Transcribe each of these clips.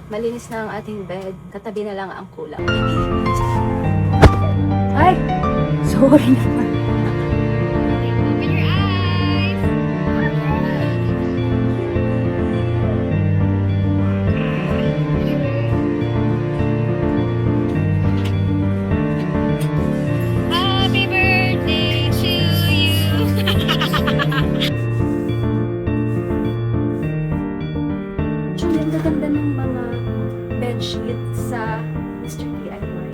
Malinis na ang ating bed. Katabi na lang ang kulang. Ay! Sorry naman. Open your eyes! Happy birthday to you! Ang ganda-ganda ng mga bedsheet sa Mr. DIY.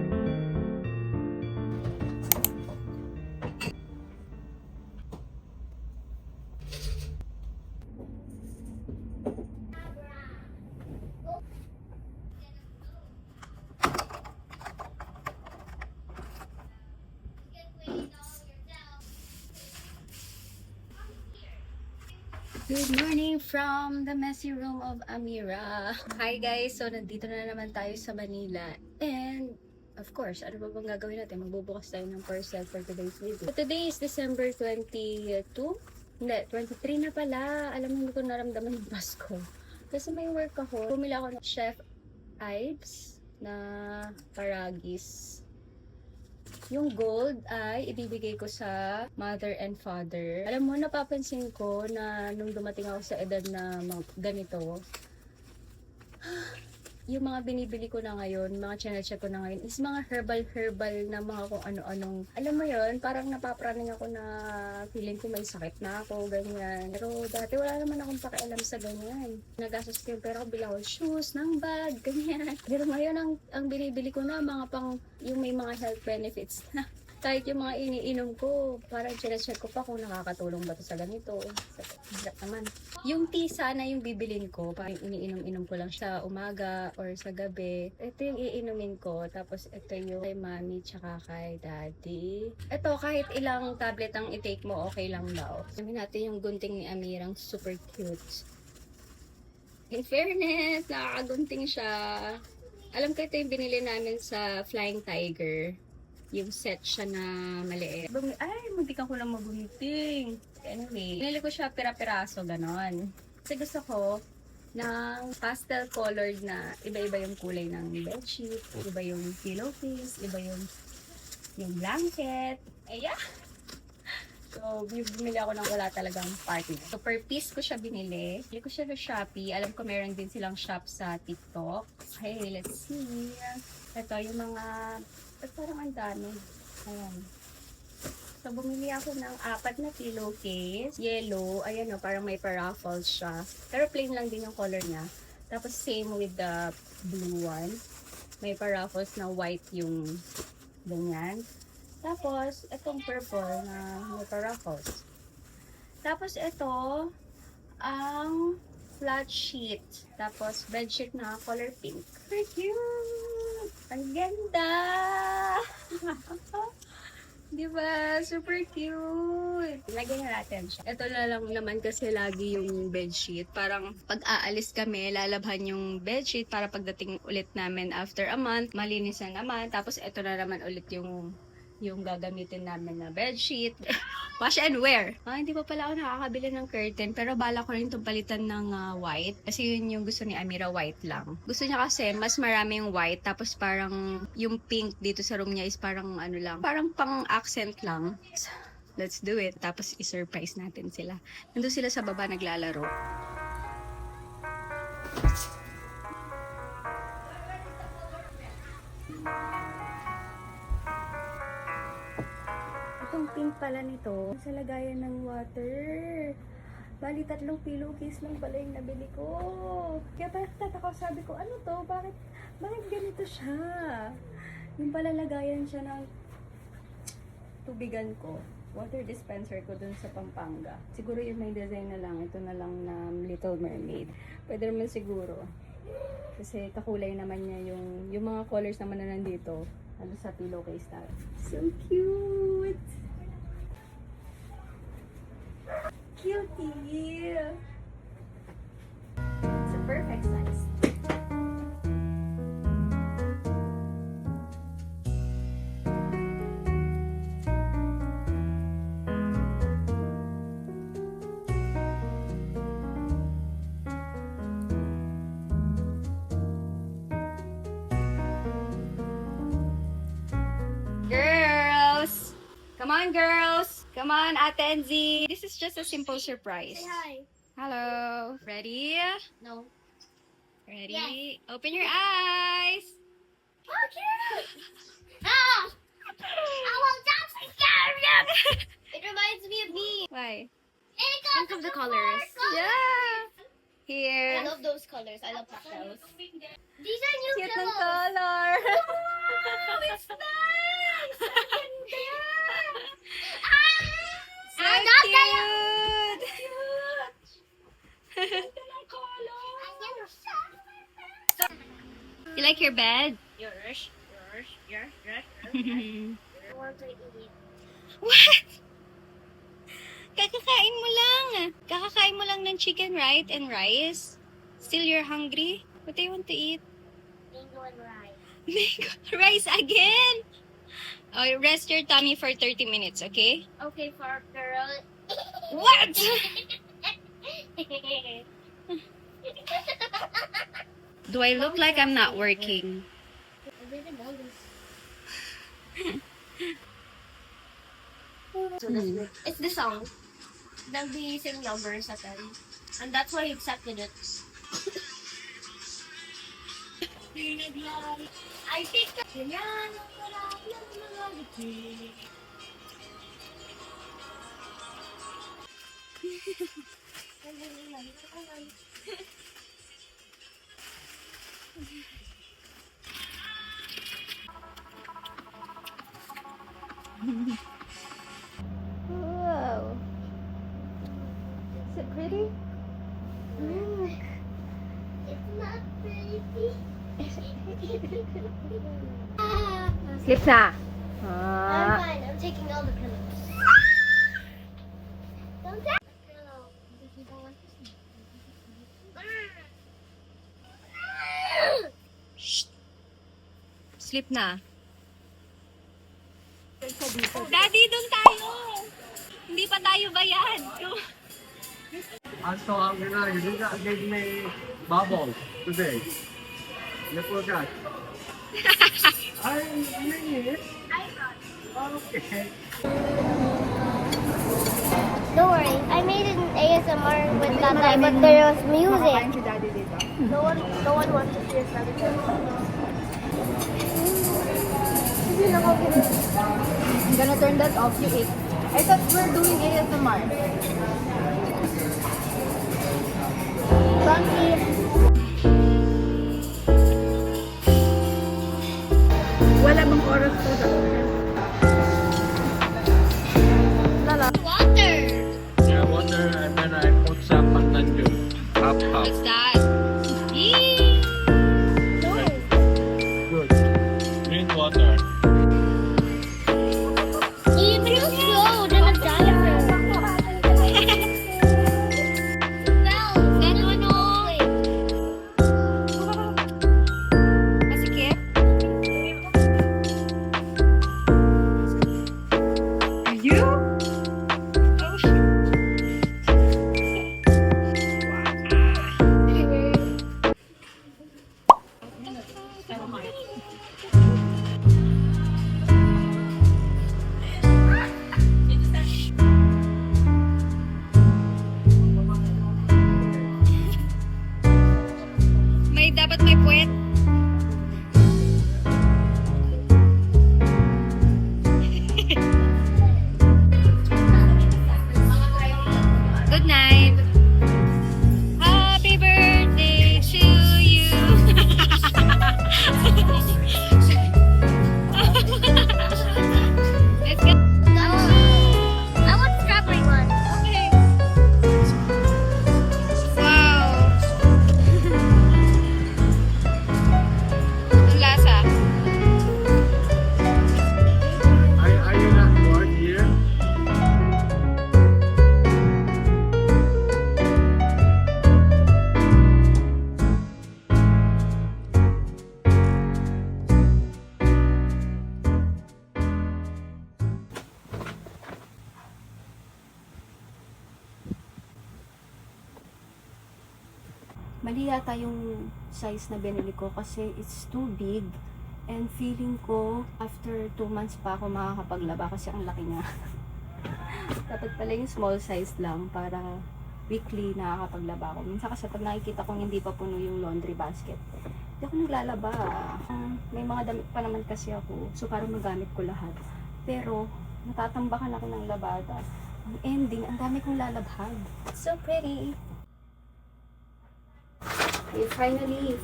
Good morning from the messy room of Amira. Hi guys! So, nandito na naman tayo sa Manila. And, of course, ano ba bang gagawin natin? Magbubukas tayo ng parcel for today's video. So, today is December 22? Hindi, 23 na pala. Alam mo, hindi ko naramdaman yung Pasko. Kasi may work ako. Bumili ako ng Chef Ives na paragis. Yung gold ay ibibigay ko sa mother and father. Alam mo, napapansin ko na nung dumating ako sa edad na ganito, yung mga binibili ko na ngayon, mga chine-check ko na ngayon, is mga herbal na mga kung ano-anong, alam mo yon, parang napapraning ako na feeling ko may sakit na ako, ganyan. Pero dati wala naman akong pakialam sa ganyan. Nagastos ko yung pera ko, bila ko shoes, ng bag, ganyan. Pero ngayon, ang binibili ko na, mga pang, yung may mga health benefits na. Kahit yung mga iniinom ko, parang chine-check ko pa kung nakakatulong ba to sa ganito. Hirap naman. Yung tea sana yung bibilin ko, parang iniinom-inom ko lang sa umaga or sa gabi. Ito yung iinumin ko, tapos ito yung kay mami tsaka kay daddy. Ito, kahit ilang tablet ang i-take mo, okay lang daw. Sabi natin yung gunting ni Amirang super cute. In fairness, nakakagunting siya. Alam ko ito yung binili namin sa Flying Tiger. Yung set siya na maliit. Ay, muntikan ko lang magunting. Anyway, pinili ko siya pira-piraso, ganon. Kasi gusto ko ng pastel colored na iba-iba yung kulay ng bedsheet, iba yung pillowcase, iba yung blanket. Ayan! So, bumili ako ng wala talagang party. So, per piece ko siya binili. Bili ko siya sa Shopee. Alam ko meron din silang shop sa TikTok. Okay, let's see. Ito yung mga parang ang dami. Ayan. So, bumili ako ng 4 na pillowcase. Yellow. Ayan o, parang may paraffles siya. Pero plain lang din yung color niya. Tapos, same with the blue one. May paraffles na white yung ganyan. Tapos, itong purple na may paraffles. Tapos, ito, ang flat sheet. Tapos, bedsheet na color pink. Super cute! Ang ganda! Diba? Super cute! Lagyan na natin siya. Ito na lang naman kasi lagi yung bedsheet. Parang pag aalis kami, lalabhan yung bedsheet para pagdating ulit namin after a month, malinis na naman. Tapos ito na naman ulit yung gagamitin namin na bedsheet. Wash and wear. Hindi pa pala ako nakakabili ng curtain, pero bala ko rin itong palitan ng white. Kasi yun yung gusto ni Amira, white lang. Gusto niya kasi mas maraming white, tapos parang yung pink dito sa room niya is parang ano lang, parang pang accent lang. Let's do it. Tapos i-surprise natin sila. Nandun sila sa baba naglalaro. Itong pink pala nito, sa lagayan ng water. Bali, 3 pillowcase lang pala yung nabili ko. Kaya parang tataka, sabi ko, ano to? Bakit ganito siya? Yung pala lagayan siya ng tubigan ko. Water dispenser ko dun sa Pampanga. Siguro yung may design na lang. Ito na lang na Little Mermaid. Pwede naman siguro. Kasi kakulay naman niya yung mga colors naman na nandito. Ano sa pillowcase na. So cute! Cutie! It's a perfect size. Come on, girls. Come on, Ate and Z. This is just a simple surprise. Hi. Hello. Ready? No. Ready? Open your eyes. Oh, cute! Ah! I will dance with It reminds me of me. Why? Think of the colors. Yeah. Here. I love those colors. I love pastels. These are new Cute ng pillows. color. Oh, it's nice. So I'm not cute. You like your bed? Yours. Want to eat. What? Kakakain mo lang. Kakakain mo lang ng chicken, right? And rice. Still you're hungry? What do you want to eat? Mango and rice. Mango rice again? Oh, rest your tummy for 30 minutes, okay? Okay, for a girl. What? Do I look like I'm not working? I didn't know this. It's the song. They'll be singing numbers at them. And that's why he accepted it. I picked up. Wow. Is it pretty? It's not pretty. Sleep na. I'm fine. I'm taking all the pillows. Don't take the pillow. Because you don't want to sleep. Shh. Sleep na. Daddy, doon tayo. Hindi pa tayo bayad. I'm so hungry now. You did not give me bubbles today. You forgot. I mean it. Okay. Don't worry, I made an ASMR with Tatay, but there was music. No one wants to see us I'm gonna turn that off. You eat. I thought we're doing ASMR. Wala bang oras to sa Water! Yeah, water and then I put some pandan juice. Half. What's that? Good. Drink water. Even you slow, then I'm dying. Masikip? Are you? Dapat may puwet. Good night. Happy birthday to you. Let's go. I want strawberry one. Okay. Wow. Ang lasa. Are you not bored here? Mali yata yung size na binili ko kasi it's too big. And feeling ko, after 2 months pa ako makakapaglaba kasi ang laki niya. Dapat pala yung small size lang para weekly nakakapaglaba ako. Minsan kasi pag nakikita kong hindi pa puno yung laundry basket, hindi ako naglalaba. May mga damit pa naman kasi ako, so parang magamit ko lahat. Pero, natatambakan ako ng labada. Ang ending, ang dami kong lalabhag. So pretty! Okay, finally.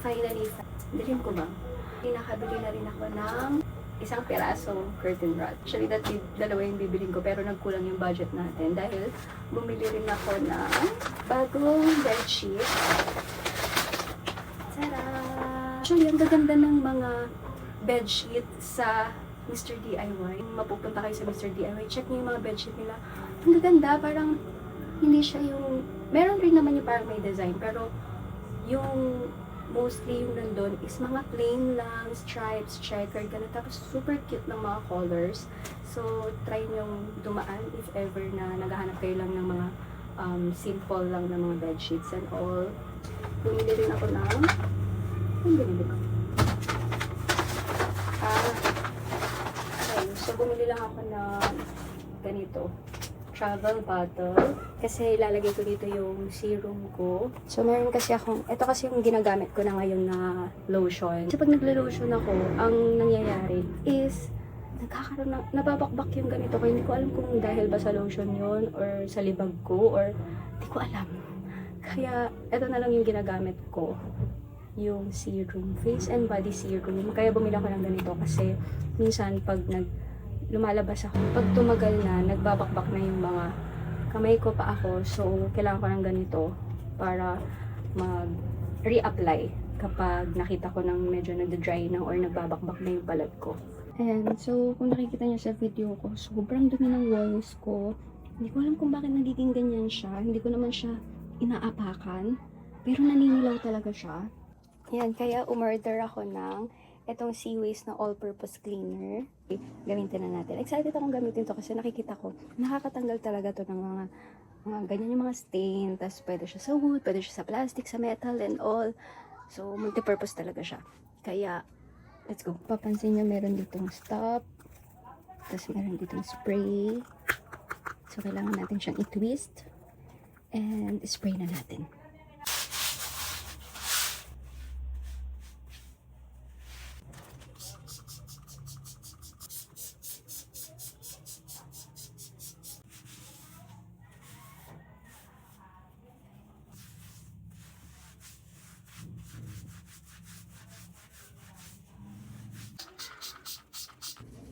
Bilhin ko ba? Nakabili na rin ako ng isang pirasong curtain rod. Actually, dalawa yung bibilhin ko, pero nagkulang yung budget natin dahil bumili rin ako ng bagong bedsheet. Tara! Actually, ang gaganda ng mga bedsheet sa Mr. DIY. Mapupunta kayo sa Mr. DIY, check niyo yung mga bedsheet nila. Ang gaganda, parang hindi siya yung... Meron rin naman yung parang may design, pero yung mostly yung nandun is mga plain lang, stripes, checkered, ganun. Tapos super cute ng mga colors. So, try nyong dumaan if ever na naghahanap kayo lang ng mga simple lang na mga bedsheets and all. Bumili rin ako ng... Ano binili ko? Okay, so bumili lang ako ng ganito. Travel bottle. Kasi ilalagay ko dito yung serum ko. So, meron kasi akong, ito kasi yung ginagamit ko na ngayon na lotion. Kasi pag naglo-lotion ako, ang nangyayari is, nagkakaroon ng, nababakbak yung ganito ko. Hindi ko alam kung dahil ba sa lotion yun, or sa libag ko, or hindi ko alam. Kaya, ito na lang yung ginagamit ko. Yung serum. Face and body serum. Kaya bumili ako ng ganito kasi, minsan pag lumalabas ako. Pag tumagal na, nagbabakbak na yung mga kamay ko pa ako. So, kailangan ko ng ganito para mag-reapply kapag nakita ko ng medyo nag-dry na or nagbabakbak na yung balat ko. And so, kung nakikita niyo sa video ko, sobrang dumi ng walls ko. Hindi ko alam kung bakit nagiging ganyan siya. Hindi ko naman siya inaapakan. Pero naninilaw talaga siya. Yan, kaya umorder ako ng itong Seaways na all-purpose cleaner. Gamitin na natin. Excited akong gamitin to kasi nakikita ko, nakakatanggal talaga to ng mga ganyan yung mga stain. Tapos pwede siya sa wood, pwede siya sa plastic, sa metal and all. So, multi-purpose talaga siya. Kaya, let's go. Papansin nyo, meron ditong stop. Tapos meron ditong spray. So, kailangan natin siyang i-twist. And spray na natin.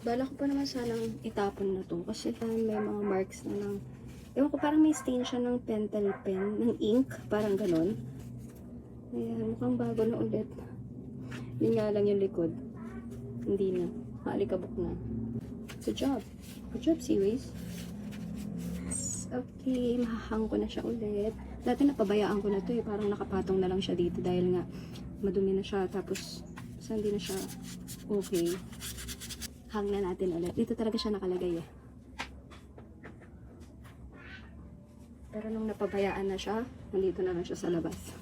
Bala ko pa naman sanang itapon na to kasi may mga marks na ng ewan ko, parang may stain siya ng pentel pen, ng ink, parang ganon. Ayan, mukhang bago na ulit. Yun nga lang yung likod. Hindi na. Maalikabok na. Good job. Good job, Seaways. Okay, mahahang ko na siya ulit. Dati napabayaan ko na to eh. Parang nakapatong na lang siya dito dahil nga madumi na siya. Tapos, hindi na siya okay. Hang na natin ulit. Dito talaga siya nakalagay eh. Pero nung napabayaan na siya, nandito na lang siya sa labas.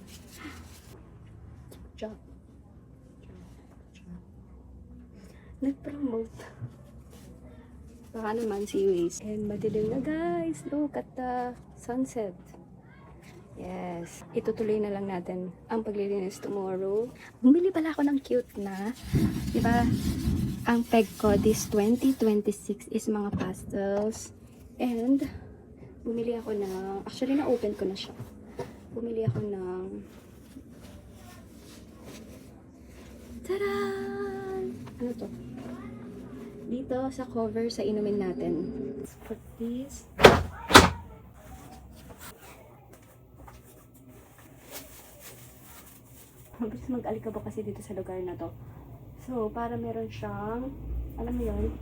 Job. Nag-promote. Baka naman, Seaways. And madilim na guys. Look at the sunset. Yes. Itutuloy na lang natin ang paglilinis tomorrow. Bumili pala ako ng cute na. Diba? Ang peg ko this 2026 is mga pastels. And, bumili ako ng, actually na-open ko na siya. Bumili ako ng, taran! Ano to? Dito sa cover sa inumin natin. Let's put this. Mabilis mag-alikabok kasi dito sa lugar na to. So, para meron siyang, alam mo yun,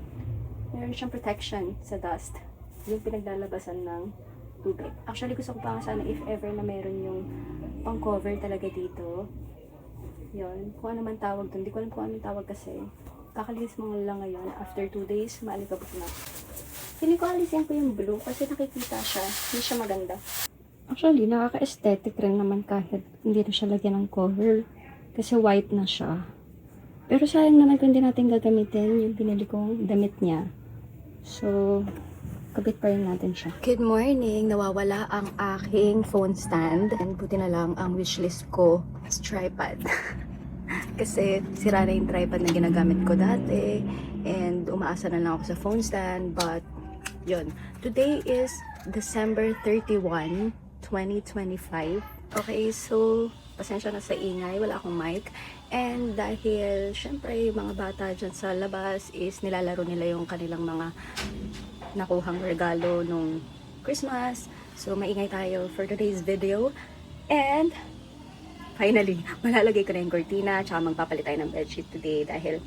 meron siyang protection sa dust. Yung pinaglalabasan ng tubig. Actually, gusto ko pa nga sana if ever na meron yung pang-cover talaga dito. Yun. Kung ano man tawag dun. Hindi ko alam kung anong tawag kasi. Kakalinis mo lang ngayon. After 2 days, maalikabok na. Hindi ko alisin ko yung blue kasi nakikita siya. Hindi siya maganda. Actually, nakaka-aesthetic rin naman kahit hindi na siya lagyan ng cover. Kasi white na siya. Pero sayang naman kung hindi natin gagamitin yung pinili kong damit niya. So, kabit pa rin natin siya. Good morning! Nawawala ang aking phone stand. And buti na lang ang wishlist ko is tripod. Kasi sira na yung tripod na ginagamit ko dati. And umaasa na lang ako sa phone stand. But, yun. Today is December 31, 2025. Okay, so pasensya na sa ingay, wala akong mic. And dahil, syempre, yung mga bata dyan sa labas is nilalaro nila yung kanilang mga nakuhang regalo nung Christmas. So, maingay tayo for today's video. And, finally, malalagay ko na yung cortina, tsaka magpapalit tayo ng bedsheet today dahil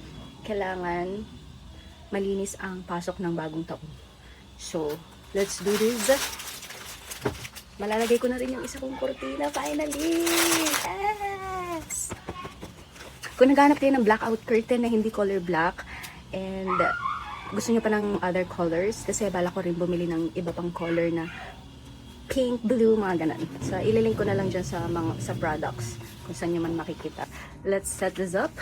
kailangan malinis ang pasok ng bagong taon. So, let's do this. Malalagay ko na rin yung isa kong cortina, finally! Yes! Kung naghanap kayo ng blackout curtain na hindi color black and gusto nyo pa ng other colors, kasi bala ko rin bumili ng iba pang color na pink, blue, mga ganun. So, ililink ko na lang dyan sa products kung saan nyo man makikita. Let's set this up.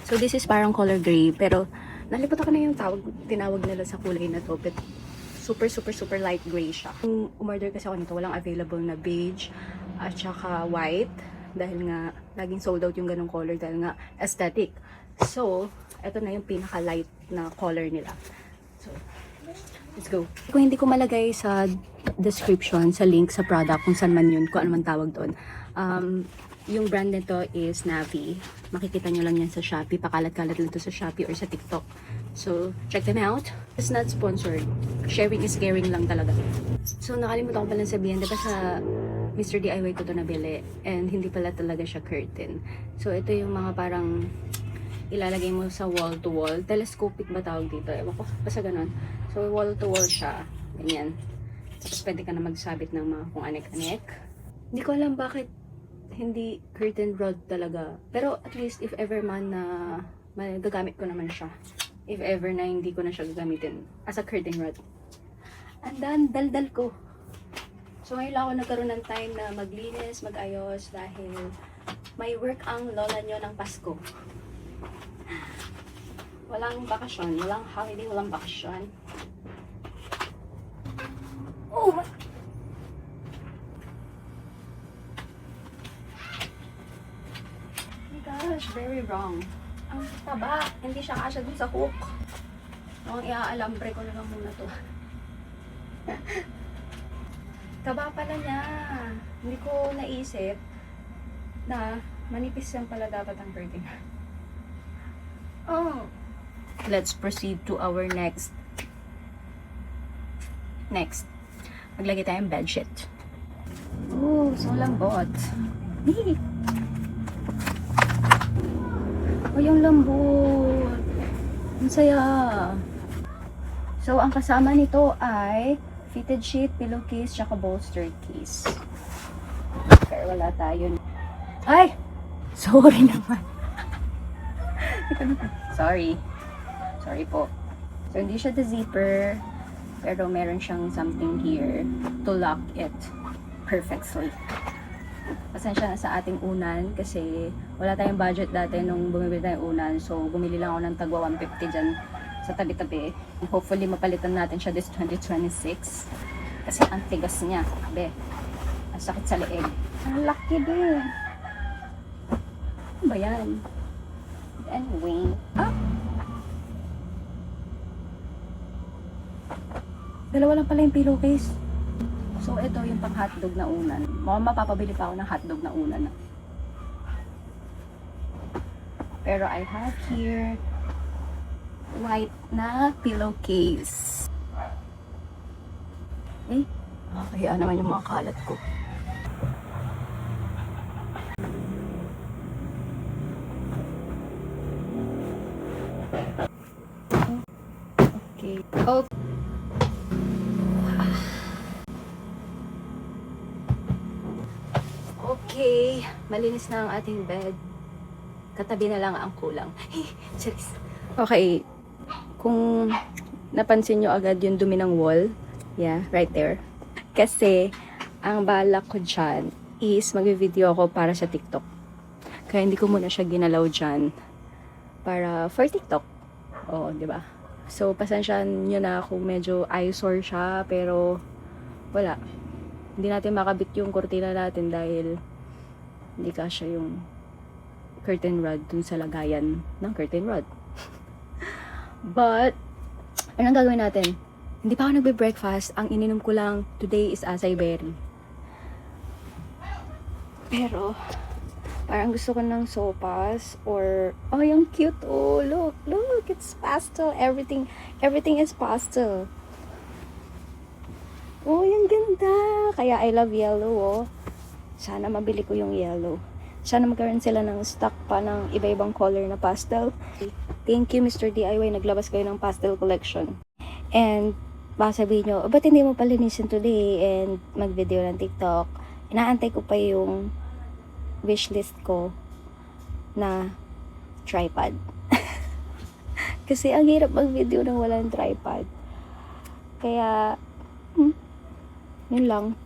So, this is parang color gray, pero nalimutan ko na yung tinawag nila sa kulay na to, but super light gray siya. Kung umorder kasi ako nito, walang available na beige at saka white dahil nga laging sold out yung ganong color dahil nga aesthetic. So, ito na yung pinaka light na color nila. So, let's go. Kung hindi ko malagay sa description, sa link sa product, kung saan man yun, kung ano man tawag doon. Yung brand nito is Navi. Makikita nyo lang yan sa Shopee. Pakalat-kalat lang ito sa Shopee or sa TikTok. So, check them out. It's not sponsored. Sharing is caring lang talaga. So, nakalimutan ko palang sabihin. Diba sa Mr. DIY ko ito nabili. And hindi pala talaga siya curtain. So, ito yung mga parang ilalagay mo sa wall-to-wall. Telescopic ba tawag dito? Ewan ko. Basta ganun. So, wall-to-wall siya. Ganyan. Tapos, pwede ka na magsabit ng mga kung anek-anek. Hindi ko alam bakit hindi curtain rod talaga. Pero at least if ever man na magagamit ko naman siya. If ever na hindi ko na siya gagamitin as a curtain rod. And then, daldal ko. So ngayon lang ako nagkaroon ng time na maglinis, magayos dahil may work ang lola nyo ng Pasko. Walang bakasyon, walang holiday, walang bakasyon. Oh my... Gosh, very wrong. Ang taba, hindi siya kasya dun sa hook. Mukhang iaalambre ko na lang muna to. Taba pala niya. Hindi ko naisip na manipis yan pala dapat ang curtain. Oh. Let's proceed to our next. Maglagay tayong bedsheet. Oh, so lambot. Hey. Oh, yung lambot. Ang saya. So, ang kasama nito ay fitted sheet, pillowcase, tsaka bolster case. Pero wala tayo. Ay! Sorry naman. Sorry. Sorry po. So, hindi siya the zipper. Pero meron siyang something here to lock it perfectly. Pasensya na sa ating unan kasi wala tayong budget dati nung bumibili tayong unan. So, bumili lang ako ng tagwa 150 dyan sa tabi-tabi. Hopefully, mapalitan natin siya this 2026. Kasi ang tigas niya. Be, ang sakit sa leeg. Ang laki din. Ano ba yan? Anyway. Dalawa lang pala yung pillowcase. So, ito yung pang hotdog na unan. Mapapabili pa ako ng hotdog na unan. Pero I have here white na pillowcase. Kaya naman yung mga kalat ko. Okay. Oh. Okay, malinis na ang ating bed. Katabi na lang ang kulang. Okay, kung napansin nyo agad yung dumi ng wall, yeah, right there. Kasi, ang balak ko dyan is mag-video ako para sa TikTok. Kaya hindi ko muna siya ginalaw dyan. para for TikTok. Oo, di ba? So, pasensyahan nyo na kung medyo eyesore siya, pero wala. Hindi natin makabit yung kurtina natin dahil hindi kasya yung curtain rod dun sa lagayan ng curtain rod. But, anong gagawin natin? Hindi pa ako nagbe-breakfast. Ang ininom ko lang today is acai berry. Pero, parang gusto ko ng sopas or, oh, yung cute. Oh, look, it's pastel. Everything is pastel. Oh, yung ganda. Kaya I love yellow, oh. Sana mabili ko yung yellow. Sana magkaroon sila ng stock pa ng iba-ibang color na pastel. Thank you, Mr. DIY. Naglabas kayo ng pastel collection. And, baka sabihin nyo, ba't hindi mo palinisin today and mag-video ng TikTok? Inaantay ko pa yung wishlist ko na tripod. Kasi ang hirap mag-video nang walang tripod. Kaya, yun lang.